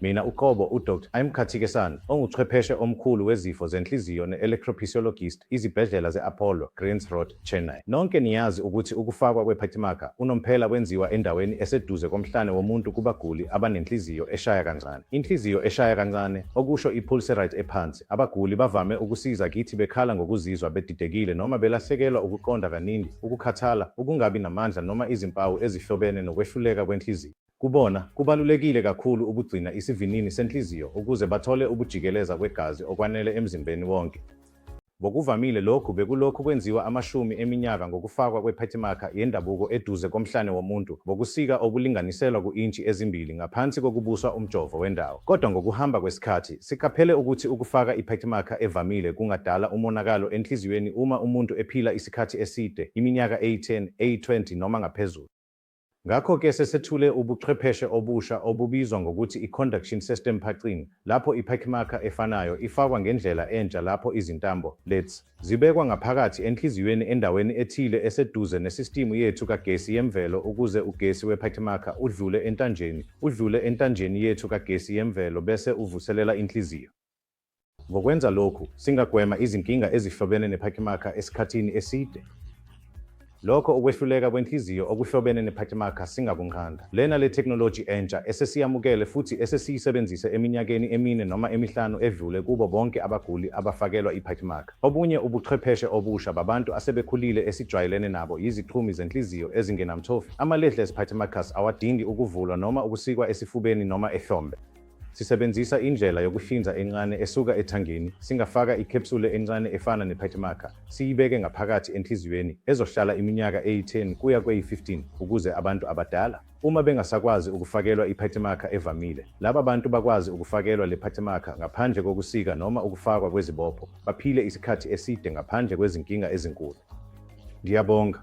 Mina uqobo uDkt. Mkhathikesana, onguchwepheshe omkhulu wezifo zenhliziyo ne-electrophysiologist izibhedlela ze-Apollo, Greens Road, Chennai. Nonke niyazi ukuthi ukufakwa kwe-pacemaker unomphela wenziwa endaweni eseduze komhlane womuntu kubaguli abanenhliziyo eshaya kancane. Inhliziyo eshaya kancane, okusho i-pulse rate ephansi. Abaguli bavame ukusiza kithi bekhala ngokuzizwa bedidekile noma belahlekelwa ukuqonda kaningi, ukukhathala, ukungabi namandla noma izimpawu ezihlobene nokwehluleka kwenhliziyo. Kubona, kubalulekile kakhulu ukugcina isivinini senhliziyo ukuze bathole ukujikeleza kwegazi okwanele emzimbeni wonke. Ngokuvamile lokhu bekulokhu kwenziwa amashumi eminyaka ngokufakwa kwe-pacemaker yendabuko eduze komhlane womuntu ngokusika okulinganiselwa ku-intshi ezimbili ngaphansi kokubuswa umjovo wendawo. Kodwa ngokuhamba kwesikhathi, siqaphele ukuthi ukufaka i-pacemaker evamile kungadala umonakalo enhliziyweni uma umuntu ephila isikhathi eside, iminyaka eyi-10, eyi-20 noma ngaphezulu. Ngakho-ke sesethule ubuchwepheshe obusha obubizwa ngokuthi i-conduction system pacing, lapho i-pacemaker efanayo ifakwa ngendlela entsha lapho izintambo, leads, zibekwa ngaphakathi enhliziyweni endaweni ethile eseduze nesistimu yethu kagesi yemvelo ukuze ugesi we-pacemaker udlule entanjeni yethu kagesi yemvelo bese uvuselela inhliziyo. Ngokwenza lokhu, singagwema izinkinga ezihlobene ne-pacemaker esikhathini eside. Lokho ukwehluleka kwenhliziyo okuhlobene ne-pacemaker singakunqanda. Lena le technology entsha esesiyamukele futhi esesiyisebenzise eminyakeni emine noma emihlanu edlule kubo bonke abaguli abafakelwa i-pacemaker. Obunye ubuchwepheshe obusha babantu asebekhulile esijwayelene nabo yizixhumi zenhliziyo ezingenamthofi. Ama-leadless pacemakers awadingi ukuvulwa noma ukusikwa esifubeni noma ehlombe. Sisebenzisa indlela yokuhlinza encane esuka ethangeni, singafaka ikapsule encane efana ne-pacemaker, siyibeke ngaphakathi enhliziyweni ezohlala iminyaka eyi-10 kuya kweyi-15 ukuze abantu abadala, uma bengasakwazi ukufakelwa i-pacemaker evamile, laba bantu bakwazi ukufakelwa le-pacemaker ngaphandle kokusika noma ukufakwa kwezibopho, baphile isikhathi eside ngaphandle kwezinkinga ezinkulu. Ngiyabonga.